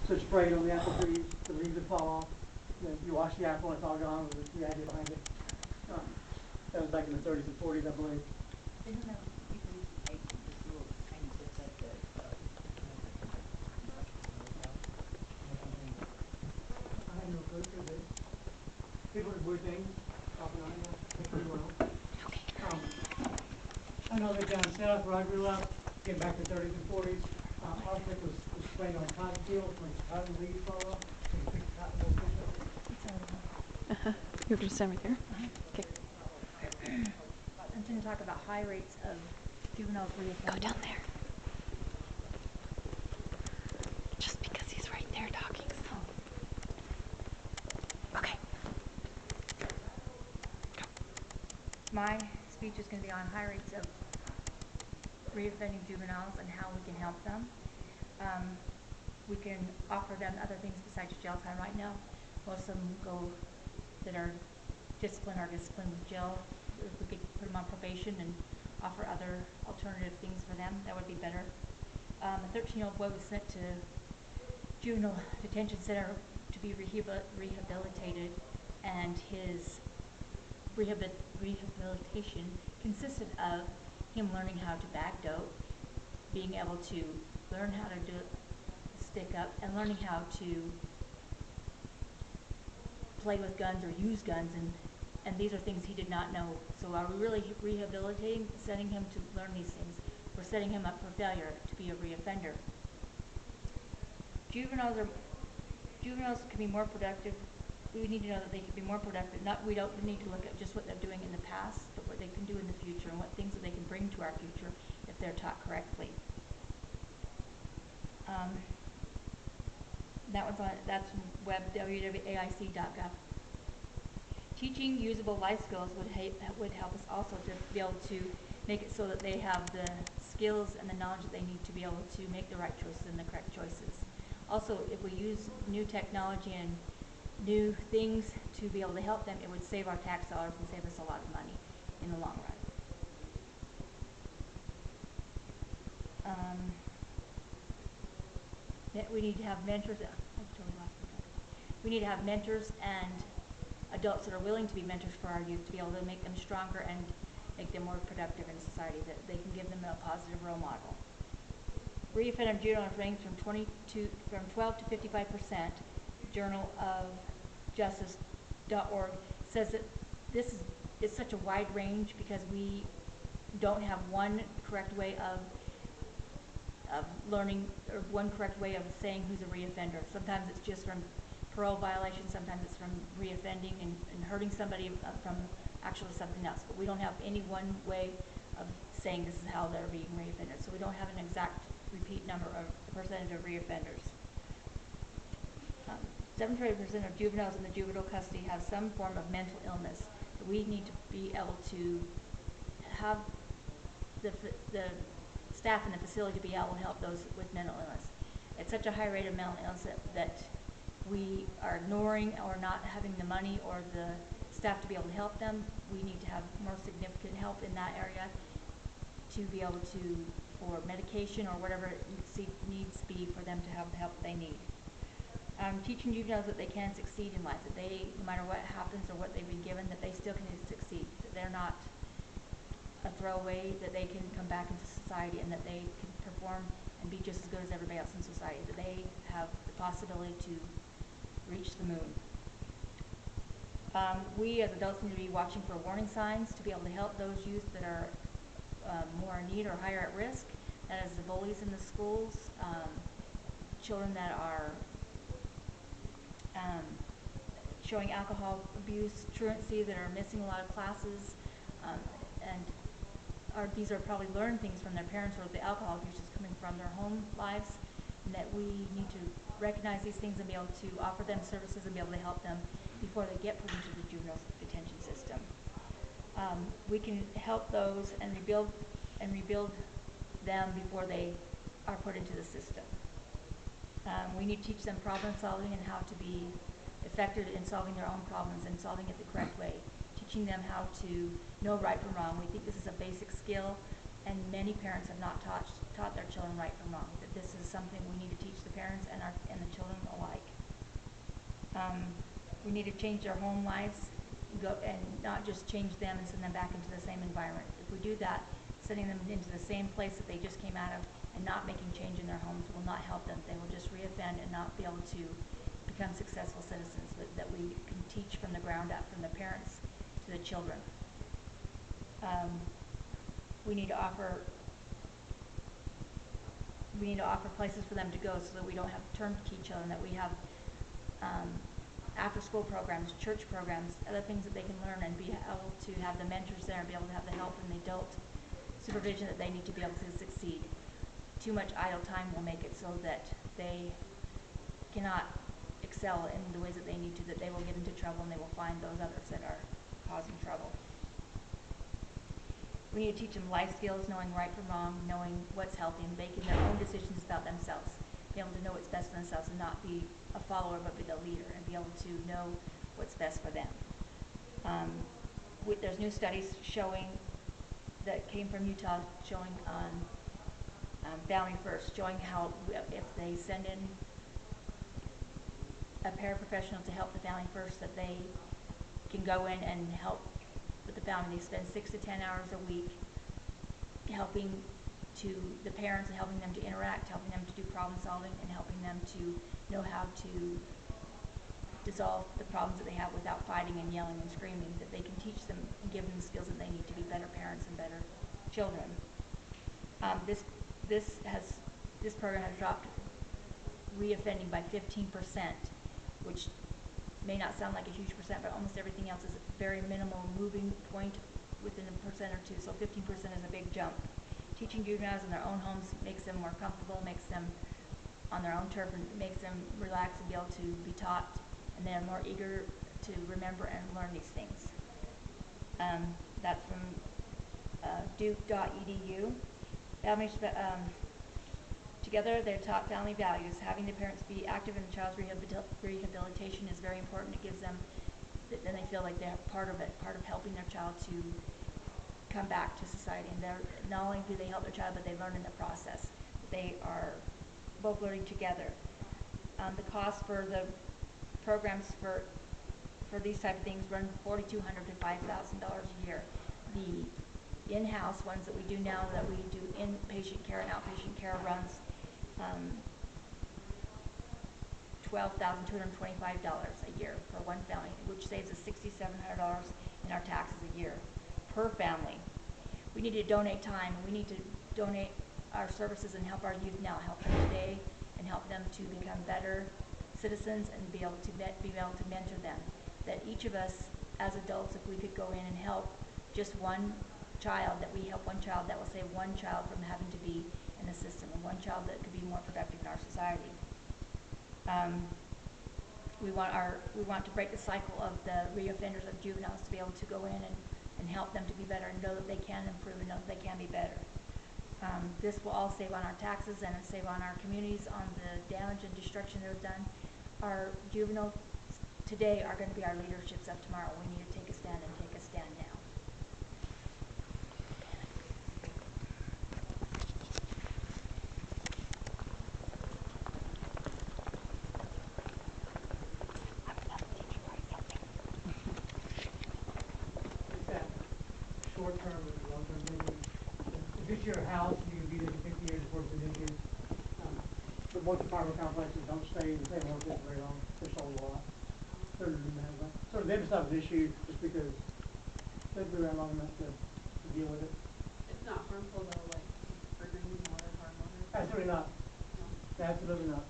So spray it on the apple trees, the leaves would fall off. Then you wash the apple and it's all gone with the idea behind it. That was back in the 30s and 40s, I believe. Didn't know people used to take this little tiny bits of the I had no clue because people would weird things off and on, pretty well. I know that down south where I grew up, getting back to the 30s and 40s, arsenic was sprayed on cotton fields when cotton leaves fall off. So you pick the cotton wool fish up. You're going to stand right there? Okay. I'm going to talk about high rates of juveniles reoffending. Go down there. Just because he's right there talking. So. Okay. Go. My speech is going to be on high rates of reoffending juveniles and how we can help them. We can offer them other things besides jail time right now. Most of them that are disciplined with jail. If we could put them on probation and offer other alternative things for them, that would be better. A 13-year-old boy was sent to juvenile detention center to be rehabilitated, and his rehabilitation consisted of him learning how to back dope, being able to learn how to stick up, and learning how to play with guns or use guns, and these are things he did not know. So are we really rehabilitating, setting him to learn these things? We're setting him up for failure to be a reoffender. Juveniles can be more productive. We need to know that they can be more productive. We don't need to look at just what they're doing in the past, but what they can do in the future and what things that they can bring to our future if they're taught correctly. That's web www.aic.gov. Teaching usable life skills would help us also to be able to make it so that they have the skills and the knowledge that they need to be able to make the right choices and the correct choices. Also, if we use new technology and new things to be able to help them, it would save our tax dollars and save us a lot of money in the long run. We need to have mentors. We need to have mentors and adults that are willing to be mentors for our youth to be able to make them stronger and make them more productive in society, that they can give them a positive role model. Reoffending juveniles range from 12 to 55%. Journal of Justice.org says that this is such a wide range because we don't have one correct way of learning, or one correct way of saying who's a reoffender. Sometimes it's just from parole violation, sometimes it's from reoffending and hurting somebody from actually something else. But we don't have any one way of saying this is how they're being reoffended. So we don't have an exact repeat number of the percentage of reoffenders. 75% of juveniles in the juvenile custody have some form of mental illness. We need to be able to have the staff in the facility to be able to help those with mental illness. It's such a high rate of mental illness that we are ignoring or not having the money or the staff to be able to help them. We need to have more significant help in that area to be able to, for medication or whatever it needs be for them to have the help they need. Teaching juveniles that they can succeed in life, that they, no matter what happens or what they've been given, that they still can succeed, that they're not a throwaway, that they can come back into society and that they can perform and be just as good as everybody else in society, that they have the possibility to reach the moon. We as adults need to be watching for warning signs to be able to help those youth that are more in need or higher at risk. That is the bullies in the schools, children that are showing alcohol abuse, truancy, that are missing a lot of classes, these are probably learned things from their parents, or the alcohol abuse is coming from their home lives, and that we need to recognize these things and be able to offer them services and be able to help them before they get put into the juvenile detention system. We can help those and rebuild them before they are put into the system. We need to teach them problem solving and how to be effective in solving their own problems and solving it the correct way. Teaching them how to know right from wrong. We think this is a basic skill, and many parents have not taught their children right from wrong. That this is something we need to teach the parents and the children We need to change their home lives, and not just change them and send them back into the same environment. If we do that, sending them into the same place that they just came out of and not making change in their homes will not help them. They will just reoffend and not be able to become successful citizens that we can teach from the ground up, from the parents to the children. We need to offer places for them to go so that we don't have turnkey children, that we have after-school programs, church programs, other things that they can learn, and be able to have the mentors there and be able to have the help and the adult supervision that they need to be able to succeed. Too much idle time will make it so that they cannot excel in the ways that they need to, that they will get into trouble and they will find those others that are causing trouble. We need to teach them life skills, knowing right from wrong, knowing what's healthy, and making their own decisions about themselves. Be able to know what's best for themselves and not be a follower but be the leader, and be able to know what's best for them. There's new studies showing that came from Utah showing on Family First, showing how if they send in a paraprofessional to help the family first, that they can go in and help with the family. They spend 6 to 10 hours a week helping to the parents and helping them to interact, helping them to do problem solving, and helping them to know how to dissolve the problems that they have without fighting and yelling and screaming, that they can teach them and give them the skills that they need to be better parents and better children. This program has dropped reoffending by 15%, which may not sound like a huge percent, but almost everything else is a very minimal moving point within a percent or two, so 15% is a big jump. Teaching juveniles in their own homes makes them more comfortable, makes them on their own turf, and makes them relax and be able to be taught, and they're more eager to remember and learn these things. That's from duke.edu. Families, together they're taught family values. Having the parents be active in the child's rehabilitation is very important. It gives them, then they feel like they're part of it, part of helping their child to come back to society. And they're, not only do they help their child, but they learn in the process. They are both learning together. The cost for the programs for these type of things run $4,200 to $5,000 a year. The in-house ones that we do now, that we do inpatient care and outpatient care, runs $12,225 a year for one family, which saves us $6,700 in our taxes a year per family. We need to donate time, and we need to donate our services and help our youth now, help them today, and help them to become better citizens and be able to mentor them. That each of us as adults, if we could go in and help just one child, that we help one child, that will save one child from having to be in the system, and one child that could be more productive in our society. We want to break the cycle of the reoffenders of juveniles, to be able to go in and help them to be better, and know that they can improve and know that they can be better. This will all save on our taxes and save on our communities, on the damage and destruction that was done. Our juveniles today are going to be our leaderships of tomorrow. We need to take a stand, and take a stand now. Is that short-term and long-term thinking? If it's your house, you can be there for 50 years before it's evicted. But most apartment complexes don't stay in the same location very long. They're sold a lot. So then it's not an issue, just because they've been around long enough to deal with it. It's not harmful though, like for drinking water, hard water? Absolutely not. No. Absolutely not.